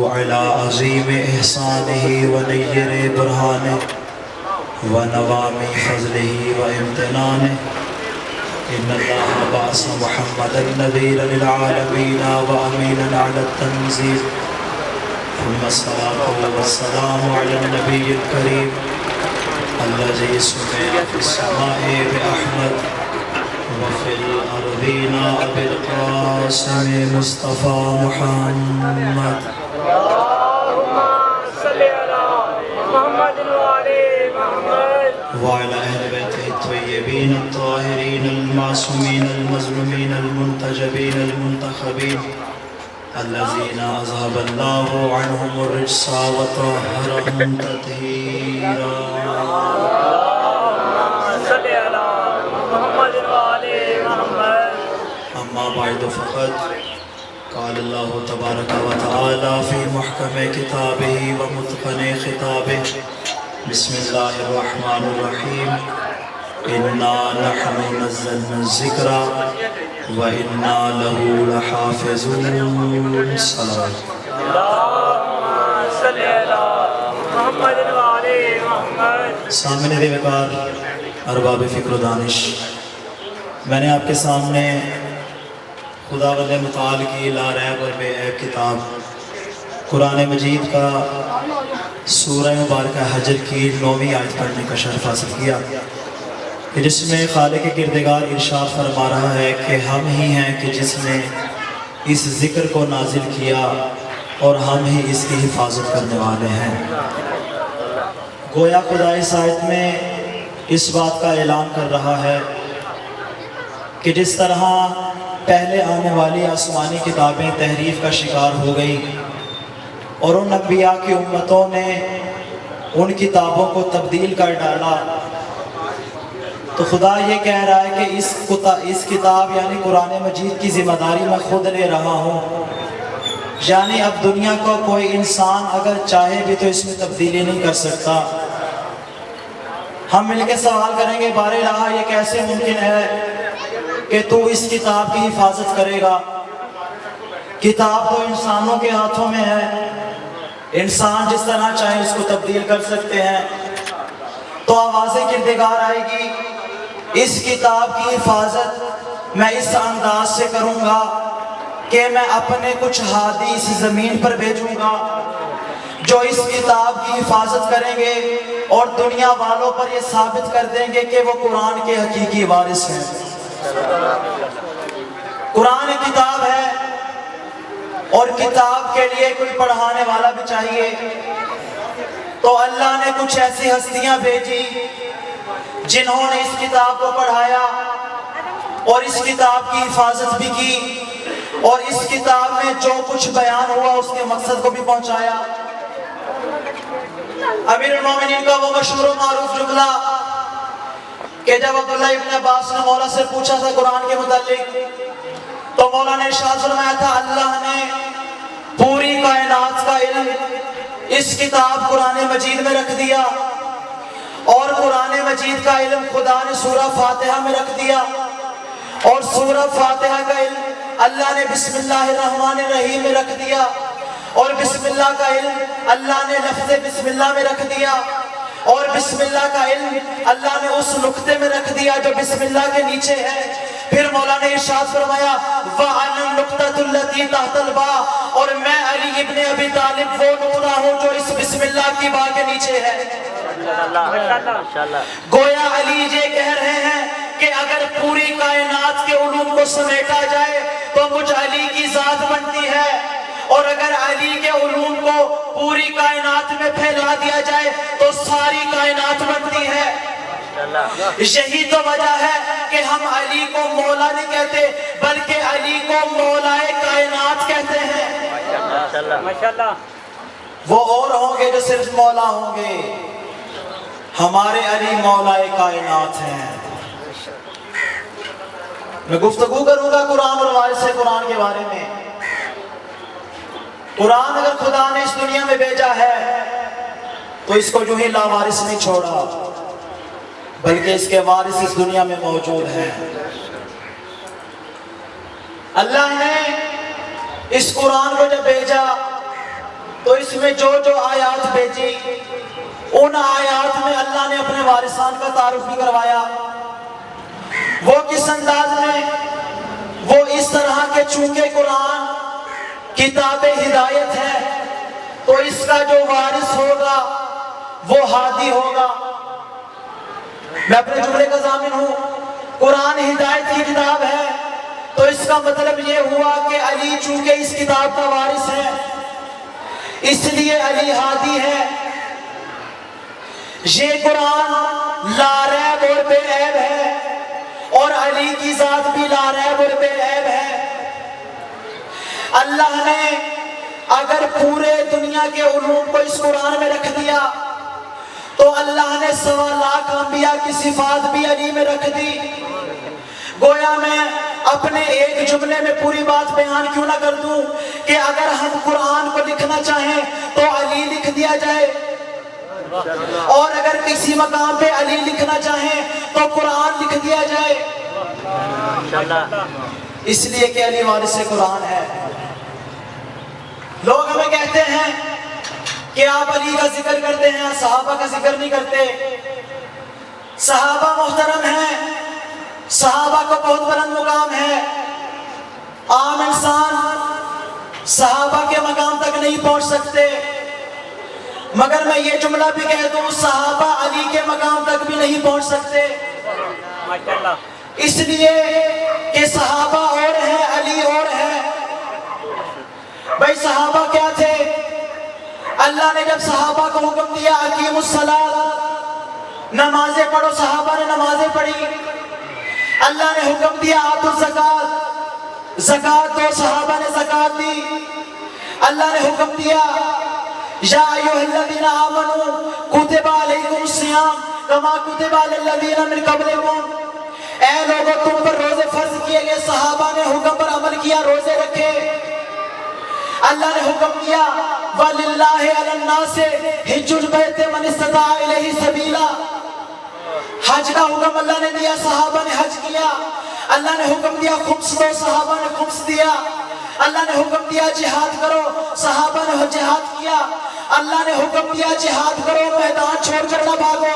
وعلى عظيم إحسانه ونير برهانه ونوام فضله وامتنانه إن الله بعث محمدا نذيرا للعالمين وأمينا على التنزيل ثم الصلاة والسلام على النبي الكريم الذي سمع في السماء بأحمد وفي الأرضين أبي القاسم مصطفى محمد وعلى أهل بيته الطيبين الطاهرين المعصومين المظلومين المنتجبين المنتخبين الذين أذهب الله عنهم الرجس وطهرهم تطهيرا. أما بعد فقد قال الله تبارك وتعالى في محكم كتابه ومتقن خطابه بسم الله الرحمن الرحيم إنا نحن نزلنا الذكر وإنا له لحافظون. صلوات سامنے دیوکار ارباب فکر و دانش، میں نے آپ کے سامنے خداوند متعال کی لا ریب اور بے عیب کتاب قرآن مجید کا سورہ مبارکہ حجر کی 9ویں آیت پڑھنے کا شرف حاصل کیا کہ جس میں خالق کردگار ارشاد فرما رہا ہے کہ ہم ہی ہیں کہ جس نے اس ذکر کو نازل کیا اور ہم ہی اس کی حفاظت کرنے والے ہیں. گویا خدا اس آیت میں اس بات کا اعلان کر رہا ہے کہ جس طرح پہلے آنے والی آسمانی کتابیں تحریف کا شکار ہو گئی اور ان انبیاء کی امتوں نے ان کتابوں کو تبدیل کر ڈالا، تو خدا یہ کہہ رہا ہے کہ اس کتاب یعنی قرآن مجید کی ذمہ داری میں خود لے رہا ہوں. یعنی اب دنیا کو کوئی انسان اگر چاہے بھی تو اس میں تبدیلی نہیں کر سکتا. ہم مل کے سوال کریں گے بار الہ یہ کیسے ممکن ہے کہ تو اس کتاب کی حفاظت کرے گا؟ کتاب تو انسانوں کے ہاتھوں میں ہے، انسان جس طرح چاہے اس کو تبدیل کر سکتے ہیں. تو آواز کردگار آئے گی، اس کتاب کی حفاظت میں اس انداز سے کروں گا کہ میں اپنے کچھ ہادی اس زمین پر بھیجوں گا جو اس کتاب کی حفاظت کریں گے اور دنیا والوں پر یہ ثابت کر دیں گے کہ وہ قرآن کے حقیقی وارث ہیں. قرآن کتاب ہے اور کتاب کے لیے کوئی پڑھانے والا بھی چاہیے، تو اللہ نے کچھ ایسی ہستیاں بھیجی جنہوں نے اس کتاب کو پڑھایا اور اس کتاب کی حفاظت بھی کی اور اس کتاب میں جو کچھ بیان ہوا اس کے مقصد کو بھی پہنچایا. امیر المومنین کا وہ مشہور و معروف جملہ کہ جب عبداللہ ابن عباس نے مولا سے پوچھا تھا قرآن کے متعلق تو مولا نے ارشاد فرمایا تھا اللہ نے پوری کائنات کا علم اس کتاب قرآن مجید میں رکھ دیا اور قرآن مجید کا علم خدا نے سورہ فاتحہ میں رکھ دیا اور سورہ فاتحہ کا علم اللہ نے بسم اللہ الرحمن الرحیم میں رکھ دیا اور بسم اللہ کا علم اللہ نے لفظ بسم اللہ میں رکھ دیا اور بسم اللہ کا علم اللہ نے اس نقطے میں رکھ دیا جو بسم اللہ کے نیچے ہے. پھر مولا نے ارشاد فرمایا وَعَنَ النُّقْطَةُ الَّتِي تَحْتَ الْبَاءِ، اور میں علی ابن ابی طالب وہ نقطہ ہوں جو اس بسم اللہ کی با کے نیچے ہے. گویا علی یہ کہہ رہے ہیں کہ اگر پوری کائنات کے علوم کو سمیٹا جائے تو مجھ علی کی ذات بنتی ہے اور اگر علی کے علوم کو پوری کائنات میں پھیلا دیا جائے تو ساری کائنات بنتی ہے. یہی تو وجہ ہے کہ ہم علی کو مولا نہیں کہتے بلکہ علی کو مولائے کائنات کہتے ہیں. وہ اور ہوں گے جو صرف مولا ہوں گے، ہمارے علی مولائے کائنات ہیں. میں گفتگو کروں گا قرآن اور وارث قرآن کے بارے میں. قرآن اگر خدا نے اس دنیا میں بھیجا ہے تو اس کو جو ہی لاوارث نہیں چھوڑا بلکہ اس کے وارث اس دنیا میں موجود ہیں. اللہ نے اس قرآن کو جب بھیجا تو اس میں جو جو آیات بھیجی ان آیات میں اللہ نے اپنے وارثان کا تعارف بھی کروایا. وہ کس انداز میں؟ وہ اس طرح کہ چونکہ قرآن کتاب ہدایت ہے تو اس کا جو وارث ہوگا وہ ہادی ہوگا. میں اپنے جملے کا ضامن ہوں. قرآن ہدایت کی کتاب ہے تو اس کا مطلب یہ ہوا کہ علی چونکہ اس کتاب کا وارث ہے اس لیے علی ہادی ہے. یہ قرآن لا ریب اور بے عیب ہے اور علی کی ذات بھی لا ریب اور بے عیب ہے. اللہ نے اگر پورے دنیا کے علوم کو اس قرآن میں رکھ دیا تو اللہ نے 1.25 لاکھ انبیاء کی صفات بھی علی میں رکھ دی. گویا میں اپنے ایک جملے میں پوری بات بیان کیوں نہ کر دوں کہ اگر ہم قرآن کو لکھنا چاہیں تو علی لکھ دیا جائے اور اگر کسی مقام پہ علی لکھنا چاہیں تو قرآن لکھ دیا جائے، اس لیے کہ علی وارث قرآن ہے. لوگ ہمیں کہتے ہیں کہ آپ علی کا ذکر کرتے ہیں صحابہ کا ذکر نہیں کرتے. صحابہ محترم ہیں، صحابہ کو بہت بلند مقام ہے. عام انسان صحابہ کے مقام تک نہیں پہنچ سکتے، مگر میں یہ جملہ بھی کہہ دوں صحابہ علی کے مقام تک بھی نہیں پہنچ سکتے، اس لیے کہ صحابہ اور ہیں علی اور ہے. بھائی صحابہ کیا تھے؟ اللہ نے جب صحابہ کو حکم دیا اقیموا الصلاۃ، نمازیں پڑھو، صحابہ نے نمازیں پڑھی. اللہ نے حکم دیا آتوا الزکوٰۃ، زکوٰۃ دو، صحابہ نے زکوٰۃ دی. اللہ نے حکم دیا یا ایھا الذین آمنوا کتب علیکم الصیام کما کتب علی الذین من قبلکم، اے لوگوں تم پر روزے فرض کیے گئے. صحابہ نے حکم پر عمل کیا، روزے رکھے. اللہ نے حکم دیا وَلِلَّهِ عَلَى النَّاسِ حِجُّ الْبَيْتِ مَنِ اسْتَطَاعَ إِلَيْهِ سَبِيلًا، حج کا حکم اللہ نے دیا، صحابہ نے حج کیا. اللہ نے حکم دیا خمس دو، صحابہ نے خمس دیا. اللہ نے حکم دیا جہاد کرو، صحابہ نے جہاد کیا. اللہ نے حکم دیا جہاد کرو، میدان چھوڑ کر نہ بھاگو،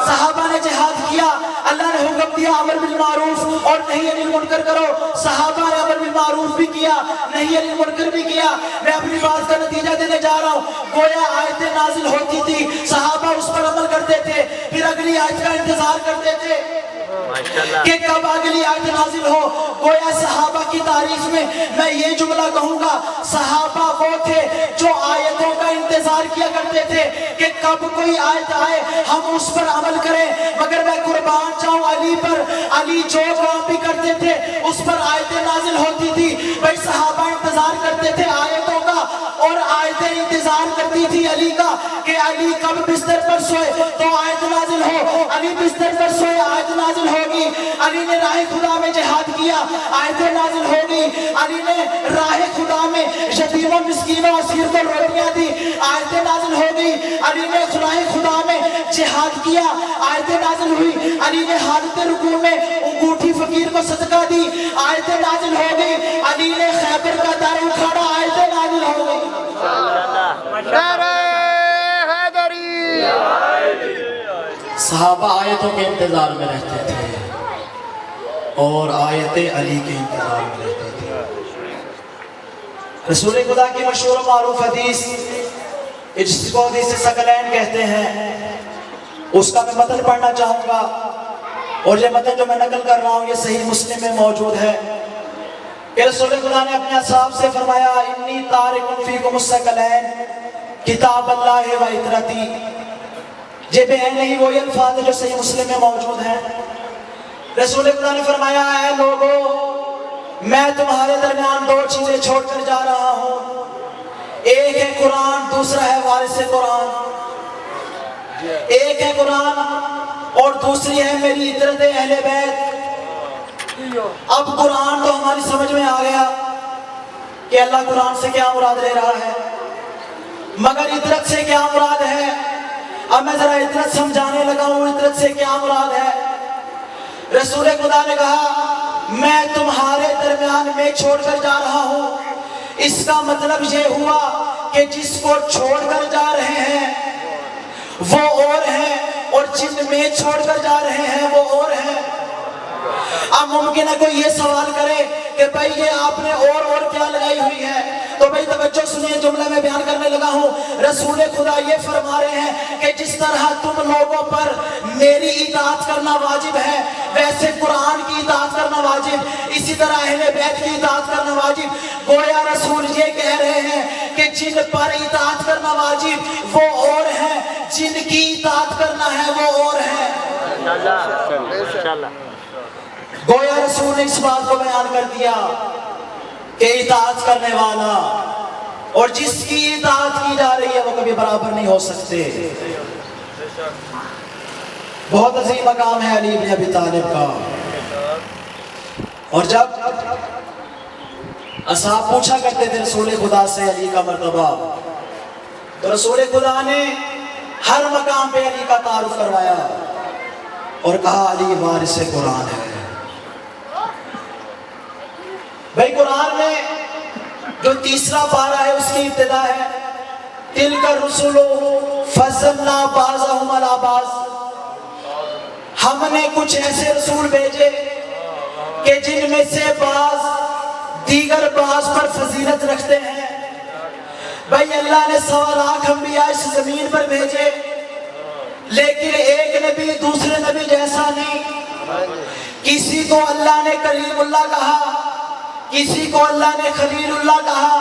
صحابہ نے جہاد کیا. اللہ نے حکم دیا امر بالمعروف اور نہی عن المنکر کرو، صحابہ نے امر بالمعروف بھی کیا، نہی عن المنکر بھی کیا. میں اپنی بات کا نتیجہ دینے جا رہا ہوں. گویا آیتیں نازل ہوتی تھی، صحابہ اس پر عمل کرتے تھے، پھر اگلی آیت کا انتظار کرتے تھے کہ کب اگلی آیت نازل ہو. گویا صحابہ کی تعریف میں یہ جملہ کہوں گا، صحابہ وہ تھے جو آیتوں کا انتظار کیا کرتے تھے کہ کب کوئی آیت آئے ہم اس پر عمل کریں. مگر میں قربان جاؤں علی پر، علی جو کام بھی کرتے تھے اس پر آیتیں نازل ہوتی تھی. بھائی صحابہ انتظار کرتے تھے آیتوں کا اور آیتیں انتظار کرتی تھی علی کا کہ علی کب بستر پر سوئے تو آیت نازل ہو، علی بستر پر سوئے آیت نازل ہوگی. علی نے راہ خدا میں جہاد کیا، آیتیں نازل ہوگی. علی نے راہ خدا میں یتیموں مسکینوں اسیر کو روٹیاں دی، آیتیں نازل ہوگی. علی نے راہ خدا میں جہاد کیا، آیتیں نازل ہوئی. علی نے حالت رکوع میں انگوٹھی فقیر کو صدقہ دی، آیتیں نازل ہوگی. علی نے خیبر کا در اکھاڑا، آیتیں نازل ہوگی. صحابہ آیتوں کے انتظار میں رہتے تھے اور آیت علی کے انتظار میں رہتے تھے. رسول خدا کی مشہور و معروف حدیث جس کو حدیث ثقلین کہتے ہیں، اس کا میں متن پڑھنا چاہوں گا اور یہ متن جو میں نقل کر رہا ہوں یہ صحیح مسلم میں موجود ہے کہ رسول خدا نے اپنے اصحاب سے فرمایا انی تارک فیکم الثقلین کتاب اللہ و عترتی. یہ بے نہیں وہی الفاظ جو صحیح مسلم میں موجود ہیں. رسول خدا نے فرمایا اے لوگو میں تمہارے درمیان دو چیزیں چھوڑ کر جا رہا ہوں، ایک ہے قرآن، دوسرا ہے وارث قرآن. ایک ہے قرآن اور دوسری ہے میری عترت اہل بیت. اب قرآن تو ہماری سمجھ میں آ گیا کہ اللہ قرآن سے کیا مراد لے رہا ہے، مگر عترت سے کیا مراد ہے؟ اب میں ذرا عترت سمجھانے لگا ہوں عترت سے کیا مراد ہے. رسول خدا نے کہا میں تمہارے درمیان میں چھوڑ کر جا رہا ہوں، اس کا مطلب یہ ہوا کہ جس کو چھوڑ کر جا رہے ہیں وہ اور ہیں، اور جن میں چھوڑ کر جا رہے ہیں وہ اور ہیں۔ اب ممکن ہے کوئی یہ سوال کرے کہ بھائی یہ آپ نے اور کیا لگائی ہوئی ہے، تو بھائی توجہ سنیے، جملہ میں بیان کرنے لگا ہوں۔ رسول خدا یہ فرما رہے ہیں کہ جس طرح تم لوگوں پر میری اطاعت کرنا واجب ہے ویسے قرآن کی اطاعت کرنا واجب، اسی طرح اہل بیت کی اطاعت کرنا واجب۔ گویا رسول یہ کہہ رہے ہیں کہ جن پر اطاعت کرنا واجب وہ اور ہیں، جن کی اطاعت کرنا ہے وہ اور ہیں۔ گویا رسول نے اس بات کو بیان کر دیا کہ اطاعت کرنے والا اور جس کی اطاعت کی جا رہی ہے وہ کبھی برابر نہیں ہو سکتے۔ بہت عظیم مقام ہے علی بن ابی طالب کا۔ اور جب اصحاب پوچھا کرتے تھے رسول خدا سے علی کا مرتبہ، تو رسول خدا نے ہر مقام پہ علی کا تعارف کروایا اور کہا علی وارث قرآن ہے۔ بھائی قرآن میں جو تیسرا پارہ ہے اس کی ابتدا ہے تِلْكَ الرُّسُلُ فَضَّلْنَا بَعْضَهُمْ عَلَىٰ بَعْضٍ، ہم نے کچھ ایسے رسول بھیجے کہ جن میں سے بعض دیگر بعض پر فضیلت رکھتے ہیں۔ بھائی اللہ نے 1.25 لاکھ انبیاء اس زمین پر بھیجے، لیکن ایک نبی دوسرے نبی جیسا نہیں۔ کسی کو اللہ نے کریم اللہ کہا، کسی کو اللہ نے خلیل اللہ کہا،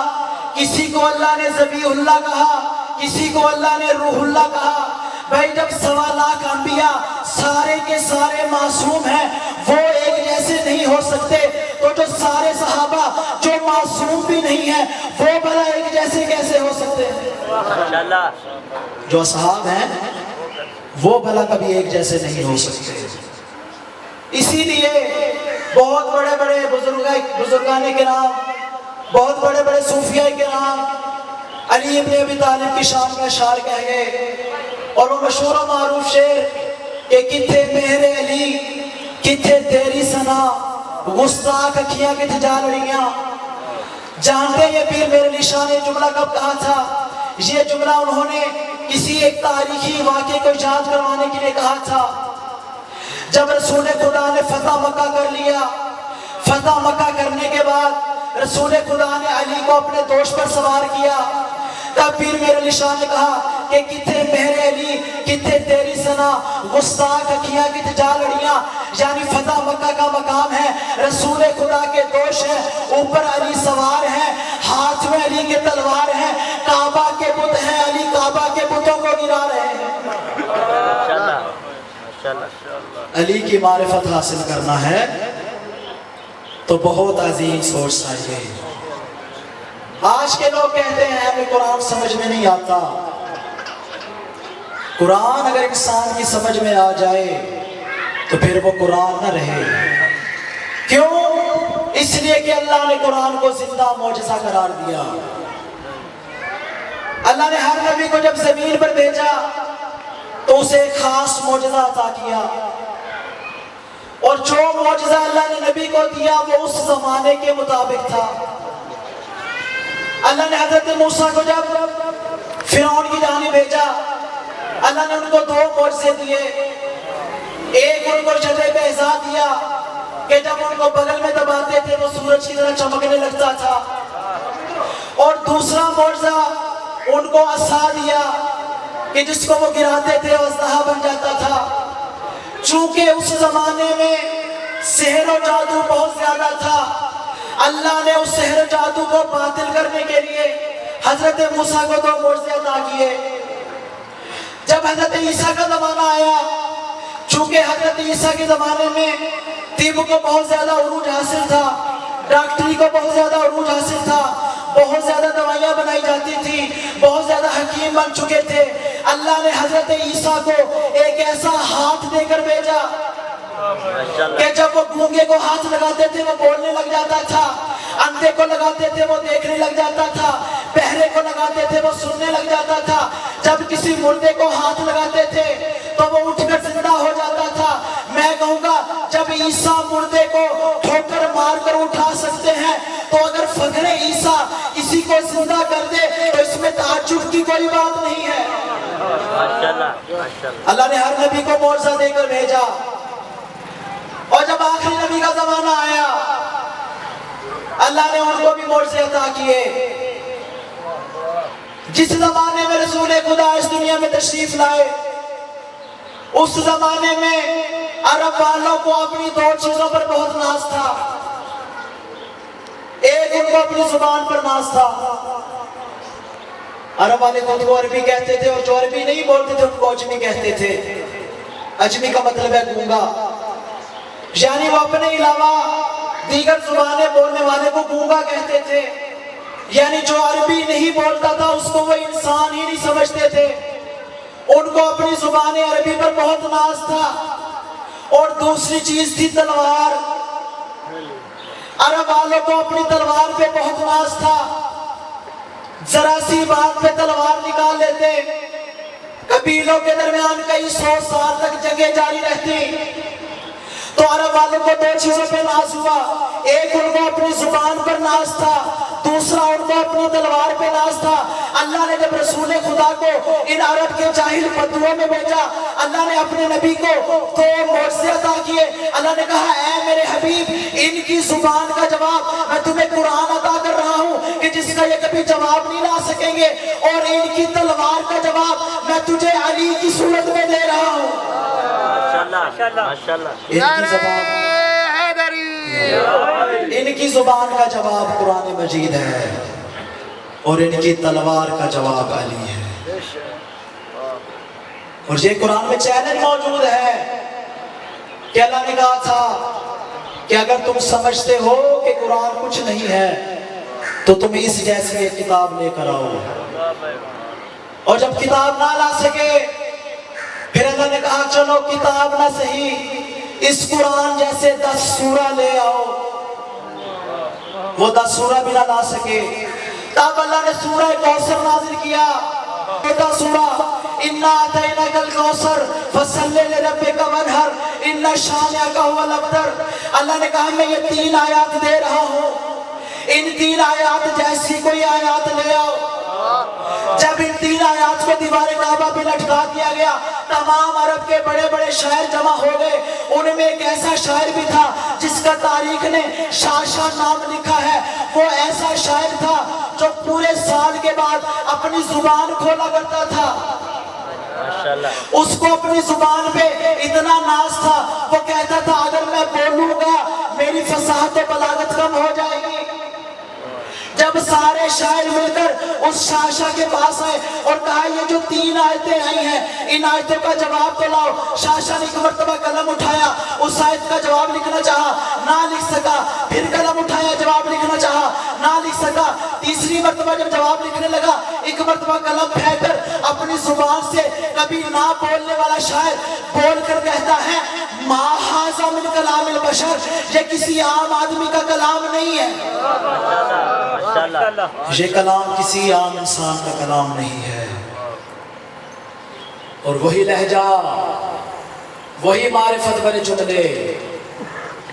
کسی کو اللہ نے ذبیح اللہ کہا، کسی کو اللہ نے روح اللہ کہا۔ بھائی جب 1.25 لاکھ انبیاء سارے کے سارے معصوم ہیں، وہ ایک جیسے نہیں ہو سکتے، تو جو سارے صحابہ جو معصوم بھی نہیں ہیں وہ بھلا ایک جیسے کیسے ہو سکتے ہیں؟ جو اصحاب ہیں وہ بھلا کبھی ایک جیسے نہیں ہو سکتے۔ اسی لیے بہت بڑے بڑے بزرگان کرام، بہت بڑے بڑے صوفیاء کرام علی بن ابی طالب کی شان میں اشعار کہہ گئے، اور وہ مشہور و معروف شعر کہ کتھے مہر علی کتھے تیری ثنا، گستاخ اکھیاں کتھے جا لڑیاں۔ جانتے یہ پیر میرے علی شاہ نے جملہ کب کہا تھا؟ یہ جملہ انہوں نے کسی ایک تاریخی واقعے کو یاد کروانے کے لیے کہا تھا۔ جب رسول خدا نے فتح مکہ کر لیا، فتح مکہ کرنے کے بعد رسول خدا نے علی کو اپنے دوش پر سوار کیا، تب پیر میرے علی شاہ نے کہا کہ کتھے مہر علی کتھے تیری ثنا، گستاخ اکھیاں کتھے جا لڑیاں۔ یعنی فتح مکہ کا مقام ہے، رسول خدا کے دوش ہیں، اوپر علی سوار ہیں، ہاتھ میں علی کے تلوار ہیں، کعبہ کے بت ہیں، علی کعبہ کے بتوں کو گرا رہے ہیں۔ علی کی معرفت حاصل کرنا ہے تو بہت عظیم سوچ چاہیے۔ آج کے لوگ کہتے ہیں ہمیں قرآن سمجھ میں نہیں آتا۔ قرآن اگر انسان کی سمجھ میں آ جائے تو پھر وہ قرآن نہ رہے۔ کیوں؟ اس لیے کہ اللہ نے قرآن کو زندہ معجزہ قرار دیا۔ اللہ نے ہر نبی کو جب زمین پر بھیجا تو اسے ایک خاص معجزہ عطا کیا، اور جو معجزہ اللہ نے نبی کو دیا وہ اس زمانے کے مطابق تھا۔ اللہ نے حضرت موسیٰ کو جب فرعون کی جانب بھیجا، اللہ نے ان کو 2 معجزے دیے۔ ایک ان کو شجرے پہ اعزا دیا کہ جب ان کو بغل میں دباتے تھے وہ سورج کی طرح چمکنے لگتا تھا، اور دوسرا معجزہ ان کو عصا دیا کہ جس کو وہ گراتے تھے وہ اژدہا بن جاتا تھا۔ چونکہ اس زمانے میں سحر و جادو بہت زیادہ تھا، اللہ نے اس سحر و جادو کو باطل کرنے کے لیے حضرت موسیٰ کو 2 معجزے عطا کیے۔ جب حضرت عیسیٰ کا زمانہ آیا، چونکہ حضرت عیسیٰ کے زمانے میں طب کو بہت زیادہ عروج حاصل تھا، ڈاکٹری کو بہت زیادہ عروج حاصل تھا، بہت زیادہ دوائیاں بنائی جاتی تھی، بہت زیادہ حکیم بن چکے تھے۔ اللہ نے حضرت عیسیٰ کو ایک ایسا ہاتھ دے کر بھیجا کہ جب وہ گونگے کو ہاتھ لگاتے تھے وہ بولنے لگ جاتا تھا، اندھے کو لگاتے تھے وہ دیکھنے لگ جاتا تھا، بہرے کو لگاتے تھے وہ سننے لگ جاتا تھا، جب کسی مردے کو ہاتھ لگاتے تھے تو وہ اٹھ کر زندہ ہو جاتا تھا۔ میں کہوں گا جب عیسیٰ مردے کو ٹھوکر مار کر اٹھا سکتے ہیں تو اگر فخر عیسیٰ کسی کو زندہ کر دے تو اس میں کوئی بات نہیں ہے۔ اللہ نے ہر نبی کو معجزہ دے کر بھیجا، اور جب آخری نبی کا زمانہ آیا اللہ نے ان کو بھی معجزے عطا کیے۔ جس زمانے میں رسول خدا اس دنیا میں تشریف لائے، اس زمانے میں عرب والوں کو اپنی دو چیزوں پر بہت ناز تھا۔ ایک ان کو اپنی زبان پر ناز تھا۔ عرب والے خود کو عربی کہتے تھے، اور جو عربی نہیں بولتے تھے ان کو اجمی کہتے تھے۔ اجمی کا مطلب ہے گونگا، یعنی وہ اپنے علاوہ دیگر زبانیں بولنے والے کو گونگا کہتے تھے، یعنی جو عربی نہیں بولتا تھا اس کو وہ انسان ہی نہیں سمجھتے تھے۔ ان کو اپنی زبان عربی پر بہت ناز تھا۔ اور دوسری چیز تھی تلوار۔ عرب والوں کو اپنی تلوار پہ بہت ناز تھا۔ ذرا سی بات پہ تلوار نکال لیتے، قبیلوں کے درمیان کئی 100 سال تک جنگیں جاری رہتی۔ تو عرب والوں کو دو چیزوں پہ ناز ہوا، ایک ان کو اپنی زبان پر ناز تھا، دوسرا ان کو اپنی تلوار پہ ناز تھا۔ اللہ نے جب رسول خدا کو ان عرب کے جاہل بدوؤں میں بھیجا، اللہ نے اپنے نبی کو دو معجزے عطا کیے۔ اللہ نے کہا اے میرے حبیب، ان کی زبان کا جواب میں تمہیں قرآن عطا کر رہا ہوں کہ جس کا یہ کبھی جواب نہیں لا سکیں گے، اور ان کی تلوار کا جواب میں تجھے علی کی صورت میں دے رہا ہوں۔ ان کی زبان کا جواب قرآن مجید ہے، اور ان کی تلوار کا جواب علی ہے۔ اور یہ قرآن میں چیلنج موجود ہے کہ اللہ نے کہا تھا کہ اگر تم سمجھتے ہو کہ قرآن کچھ نہیں ہے تو تم اس جیسی ایک کتاب لے کر آؤ۔ اور جب کتاب نہ لا سکے پھر اللہ نے کہا چلو کتاب نہ صحیح، اس قرآن جیسے 10 سورہ لے آؤ۔ وہ 10 سورہ بھی نہ لا سکے، تب اللہ نے سورہ کوثر نازل کیا۔ چھوٹا سورہ اِنَّا أَعْطَيْنَاكَ الْكَوْثَرَ فَصَلِّ لِرَبِّكَ وَانْحَرْ إِنَّ شَانِئَكَ هُوَ الْأَبْتَرُ۔ اللہ نے کہا میں یہ 3 آیات دے رہا ہوں، ان 3 آیات جیسی کوئی آیات لے آؤ۔ جب ان 3 آیات کو دیوار کعبہ پہ لٹکا دیا گیا، تمام عرب کے بڑے بڑے شاعر جمع ہو گئے۔ ان میں ایک ایسا شاعر بھی تھا جس کا تاریخ نے شاشا نام لکھا ہے۔ وہ ایسا شاعر تھا جو پورے سال کے بعد اپنی زبان کھولا کرتا تھا۔ اس کو اپنی زبان پہ اتنا ناز تھا، وہ کہتا تھا اگر میں بولوں گا میری فصاحت و بلاغت کم ہو جائے گی۔ جب سارے شاعر مل کر اس شاشا کے پاس آئے اور کہا یہ جو 3 آیتیں آئی ہیں ان آیتوں کا جواب تو لاؤ، شاشا نے ایک مرتبہ قلم اٹھایا، اس آیت کا جواب لکھنا چاہا، نہ لکھ سکا، پھر قلم اٹھایا، جواب لکھنا چاہا، نہ لکھ سکا، تیسری مرتبہ جب جواب لکھنے لگا ایک مرتبہ قلم پھینک کر اپنی زبان سے کبھی نہ بولنے والا شاعر بول کر کہتا ہے ما ھذا من کلام البشر، یہ کسی عام آدمی کا کلام نہیں ہے، یہ کلام کسی عام انسان کا کلام نہیں ہے۔ اور وہی لہجہ، وہی معرفت بھرے جملے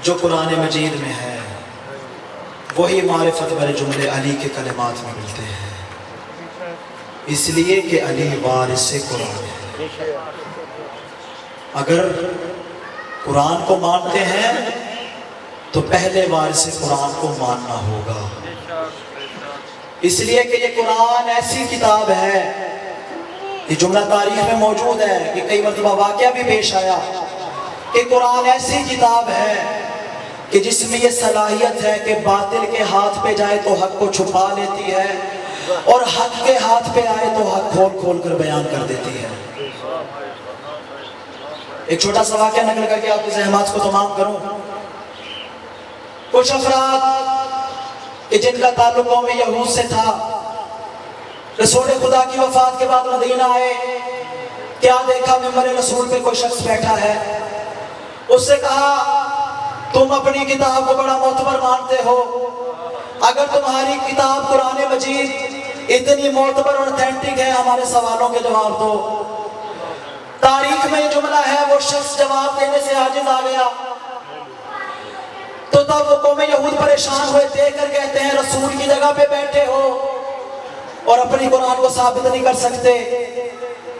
جو قرآن مجید میں ہے، وہی معرفت بھرے جملے علی کے کلمات میں ملتے ہیں، اس لیے کہ علی وارث قرآن ہے۔ اگر قرآن کو مانتے ہیں تو پہلے وارث قرآن کو ماننا ہوگا، اس لیے کہ یہ قرآن ایسی کتاب ہے، یہ جملہ تاریخ میں موجود ہے کہ کئی مرتبہ واقعہ بھی پیش آیا کہ قرآن ایسی کتاب ہے کہ جس میں یہ صلاحیت ہے کہ باطل کے ہاتھ پہ جائے تو حق کو چھپا لیتی ہے، اور حق کے ہاتھ پہ آئے تو حق کھول کھول کر بیان کر دیتی ہے۔ ایک چھوٹا سا واقعہ نقل کر کے آپ کی زحمات کو تمام کروں۔ کچھ افراد کہ جن کا تعلق قوم یہود سے تھا، رسول خدا کی وفات کے بعد مدینہ آئے، کیا دیکھا ممبر رسول پہ کوئی شخص بیٹھا ہے، اس سے کہا تم اپنی کتاب کو بڑا معتبر مانتے ہو، اگر تمہاری کتاب قرآن مجید اتنی معتبر اور اتھینٹک ہے ہمارے سوالوں کے جواب دو۔ تاریخ میں یہ جملہ ہے، وہ شخص جواب دینے سے عاجز آ گیا، تو تب وہ قوم یہود پریشان ہوئے، دیکھ کر کہتے ہیں رسول کی جگہ پہ بیٹھے ہو، اور اپنی قرآن کو ثابت نہیں کر سکتے.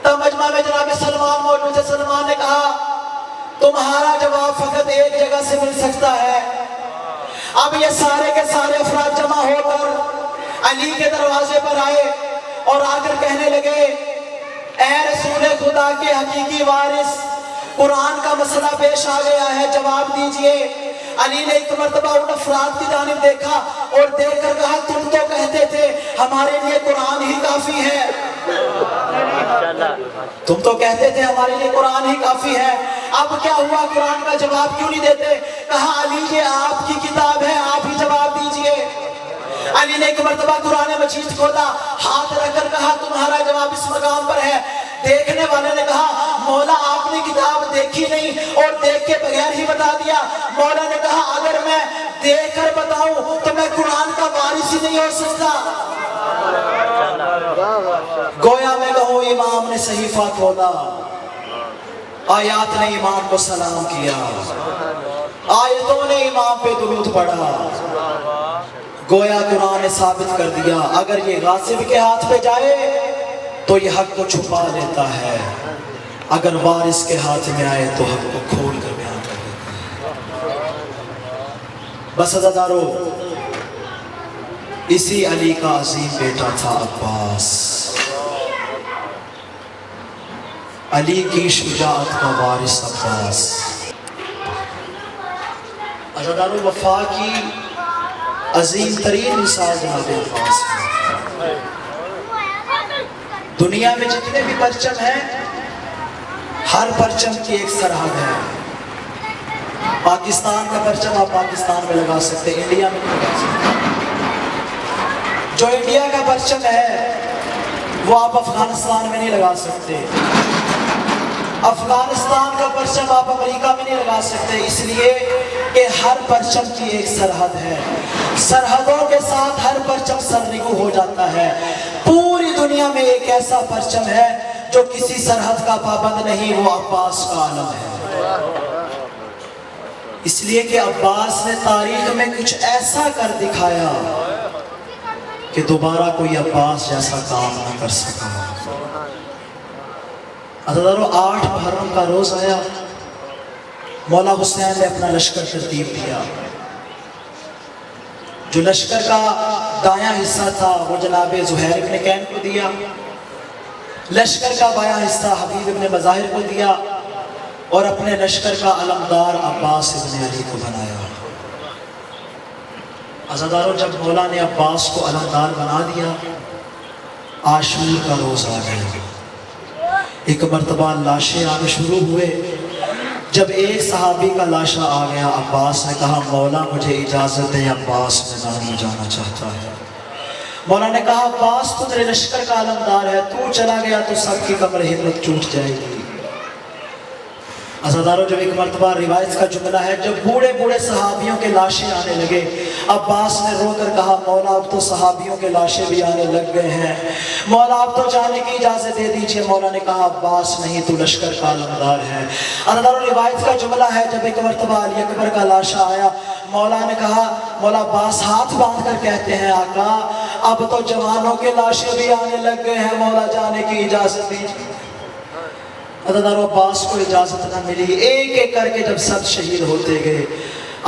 تب مجمع میں جناب سلمان موجود ہے. سلمان نے کہا تمہارا جواب فقط ایک جگہ سے مل سکتا ہے. اب یہ سارے کے سارے افراد جمع ہو کر علی کے دروازے پر آئے اور آ کر کہنے لگے اے رسول خدا کے حقیقی وارث، قرآن کا مسئلہ پیش آ گیا ہے، جواب دیجئے. علی نے ایک مرتبہ ان افراد کی جانب دیکھا اور دیکھ کر کہا تم تو کہتے تھے ہمارے لیے قرآن ہی کافی ہے، تم تو کہتے تھے ہمارے لیے قرآن ہی کافی ہے، اب کیا ہوا؟ قرآن کا جواب کیوں نہیں دیتے؟ کہا علی یہ آپ کی کتاب ہے، آپ ہی جواب دیجئے. علی نے ایک مرتبہ قرآن مجید کھولا، ہاتھ رکھ کر کہا تمہارا جواب اس مقام پر ہے. دیکھنے والے نے کہا مولا آپ نے کتاب دیکھی نہیں اور دیکھ کے بغیر ہی بتا دیا. مولا نے کہا اگر میں دیکھ کر بتاؤں تو میں قرآن کا وارث ہی نہیں ہو سکتا. گویا میں کہوں امام نے صحیفہ کھولا، آیات نے امام کو سلام کیا، آیتوں نے امام پہ درود پڑھا. گویا قرآن نے ثابت کر دیا اگر یہ غاصب کے ہاتھ پہ جائے تو یہ حق کو چھپا لیتا ہے، اگر وارث کے ہاتھ میں آئے تو حق کو کھول کر بیان کر دیتا ہے. بس عزادارو، اسی علی کا عظیم بیٹا تھا عباس. علی کی شجاعت کا وارث عباس. عزادارو، وفا کی عظیم ترین مثال جناب عباس ہے. دنیا میں جتنے بھی پرچم ہیں ہر پرچم کی ایک سرحد ہے. پاکستان کا پرچم آپ پاکستان میں لگا سکتے، انڈیا میں نہیں لگا سکتے. جو انڈیا کا پرچم ہے وہ آپ افغانستان میں نہیں لگا سکتے. افغانستان کا پرچم آپ امریکہ میں نہیں لگا سکتے، اس لیے کہ ہر پرچم کی ایک سرحد ہے. سرحدوں کے ساتھ ہر پرچم سرنگو ہو جاتا ہے. پوری دنیا میں ایک ایسا پرچم ہے جو کسی سرحد کا پابند نہیں، وہ عباس کا علم ہے. اس لیے کہ عباس نے تاریخ میں کچھ ایسا کر دکھایا کہ دوبارہ کوئی عباس جیسا کام نہ کر سکا. عزادارو، 8 محرم کا روز آیا، مولا حسین نے اپنا لشکر ترتیب دیا. جو لشکر کا دایاں حصہ تھا وہ جناب زہیر ابن کین کو دیا، لشکر کا بایاں حصہ حبیب ابن مظاہر کو دیا، اور اپنے لشکر کا علمدار عباس ابن علی کو بنایا. عزادارو، جب مولا نے عباس کو علمدار بنا دیا، عاشور کا روز آ گیا. ایک مرتبہ لاشیں آنے شروع ہوئے. جب ایک صحابی کا لاشا آ گیا، عباس نے کہا مولا مجھے اجازت ہے، عباس میدان میں جانا چاہتا ہے. مولا نے کہا عباس تو تیرے لشکر کا علمدار ہے، تو چلا گیا تو سب کی کمر ہمت ٹوٹ جائے گی. عزادارو، جب ایک مرتبہ روایت کا جملہ ہے جب بوڑھے بوڑھے صحابیوں کے لاشیں آنے لگے، عباس نے رو کر کہا مولا اب تو صحابیوں کے لاشیں بھی آنے لگ گئے ہیں، مولا اب تو جانے کی اجازت دے دیجئے. مولا نے کہا عباس نہیں، تو لشکر کا علمدار ہے. عزادارو، روایت کا جملہ ہے جب ایک مرتبہ علی اکبر کا لاشا آیا، مولا نے کہا مولا عباس ہاتھ باندھ کر کہتے ہیں آقا اب تو جوانوں کے لاشیں بھی آنے لگ گئے ہیں، مولا جانے کی اجازت دیجئے. عزادارو، عباس کو اجازت نہ ملی. ایک ایک کر کے جب سب شہید ہوتے گئے،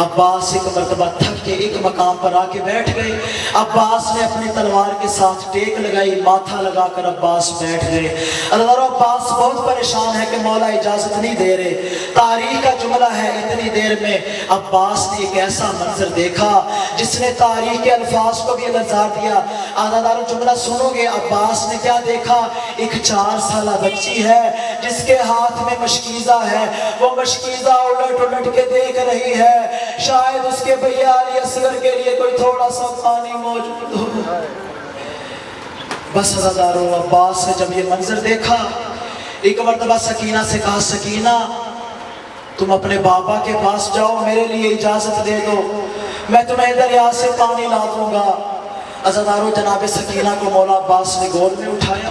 عباس ایک مرتبہ تھک کے ایک مقام پر آ کے بیٹھ گئے. عباس نے اپنی تلوار کے ساتھ ٹیک لگائی، ماتھا لگا کر عباس بیٹھ گئے. عزادارو، عباس بہت پریشان ہے کہ مولا اجازت نہیں دے رہے. تاریخ کا جملہ ہے اتنی دیر میں عباس نے ایک ایسا منظر دیکھا جس نے تاریخ کے الفاظ کو بھی الزار دیا. عزادارو، جملہ سنو گے. عباس نے کیا دیکھا؟ ایک 4 سالہ بچی ہے جس کے ہاتھ میں مشکیزہ ہے، وہ مشکیزہ الٹ الٹ کے دیکھ رہی ہے، شاید اس کے بھیا علی اصغر کے لیے کوئی تھوڑا سا پانی موجود ہو. بس عزادارو، عباس نے جب یہ منظر دیکھا، ایک مرتبہ سکینہ سے کہا سکینہ تم اپنے بابا کے پاس جاؤ، میرے لیے اجازت دے دو، میں تمہیں دریا سے پانی لا دوں گا. عزادارو، جناب سکینہ کو مولا عباس نے گود میں اٹھایا،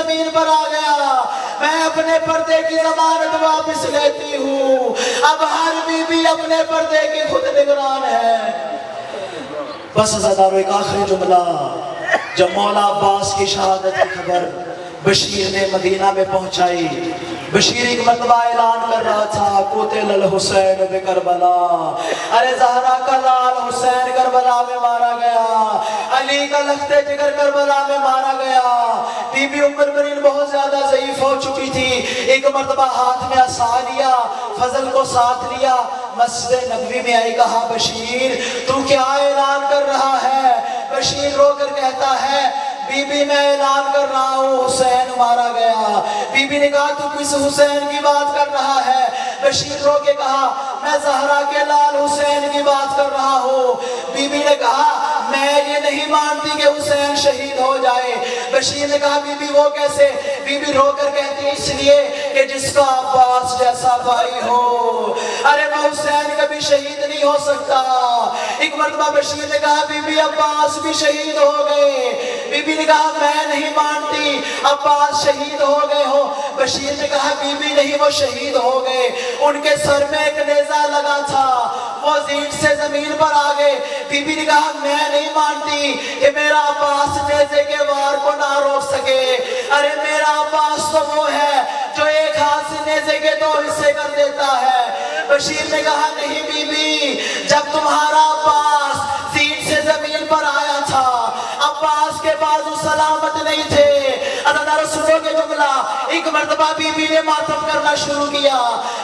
زمین پر آ گیا، میں اپنے پردے کی ضمانت واپس لیتی ہوں، اب ہر بی بی اپنے پردے کی خود نگران ہے۔ بس عزادارو ایک آخری جملہ، جب مولا عباس کی شہادت کی خبر بشیر نے مدینہ میں پہنچائی، بشیر ایک مرتبہ اعلان کر رہا تھا قتل الحسین بکربلا، ارے زہرا کا لال حسین کربلا میں مارا گیا، علی کا لخت جگر کربلا میں مارا گیا۔ بی بی ام المؤمنین بہت زیادہ ضعیف ہو چکی تھی، ایک مرتبہ ہاتھ میں عصا لیا، فضل کو ساتھ لیا، مسجد نبوی میں آئی، کہا بشیر تو کیا اعلان کر رہا ہے؟ بشیر رو کر کہتا ہے بی بی میں اعلان کر رہا ہوں حسین مارا گیا۔ بی بی نے کہا تو کس حسین کی بات کر رہا ہے؟ بشیر رو کے کہا میں زہرا کے لال حسین کی بات کر رہا ہوں۔ بی بی نے کہا میں یہ نہیں مانتی کہ حسین شہید ہو جائے۔ بشیر نے کہا بی بی وہ کیسے؟ بی بی رو کر کہتی ہے اس لیے کہ جس کا عباس جیسا بھائی ہو، ارے میں حسین کبھی شہید نہیں ہو سکتا۔ ایک مرتبہ بشیر نے کہا بی بی عباس بھی شہید ہو گئے۔ بی بی نے کہا میں نہیں مانتی عباس شہید ہو گئے ہو۔ بشیر نے کہا بی بی نہیں وہ شہید ہو گئے، ان کے سر میں ایک نیزہ لگا تھا، وہ زین سے زمین پر آ گئے۔ بی بی نے کہا میں نہیں مانتی کہ میرا عباس نیزے کے وار کو نہ روک سکے، ارے میرا عباس تو وہ ہے جو ایک ہاتھ سے نیزے کے دو حصے کر دیتا ہے۔ بشیر نے کہا نہیں بی بی، جب تمہارا عباس زین سے زمین پر آیا تھا عباس کے بازو سلامت نہیں تھے۔ عزیزانو سنو گے جملہ، ایک مرتبہ بی بی نے ماتم کرنا شروع کیا۔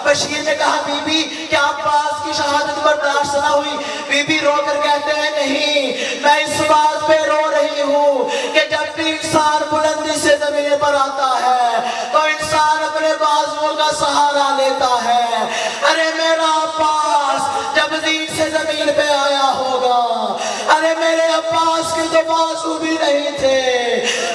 بشیر نے کہا بی بی کیا عباس کی شہادت برداشت نہ ہوئی؟ بی بی رو کر کہتے ہیں نہیں، میں اس بات پہ رو رہی ہوں کہ جب بھی انسان بلندی سے زمین پر آتا ہے تو انسان اپنے بازوؤں کا سہارا لیتا ہے۔ ارے میرا عباس جب زین سے زمین پہ آیا ہوگا، ارے میرے عباس کے تو بازو بھی نہیں تھے،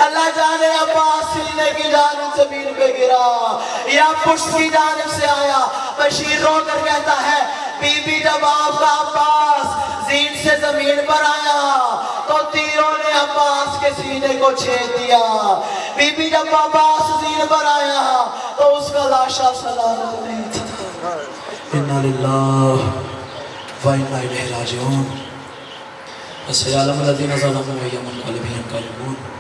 اللہ جانے عباس سینے کی جانب زمین پہ گرا یا پشت کی جانب سے آیا۔ بشیر رو کر کہتا ہے بی بی جب آپ کا عباس زین سے زمین پر آیا تو تیروں نے عباس کے سینے کو چھید دیا۔ بی بی جب عباس زین پر آیا تو اس کا لاشا سلامت نہیں تھا۔ انا للہ و انا الیہ راجعون۔ وسيعلم الذين ظلموا أي منقلب ينقلبون۔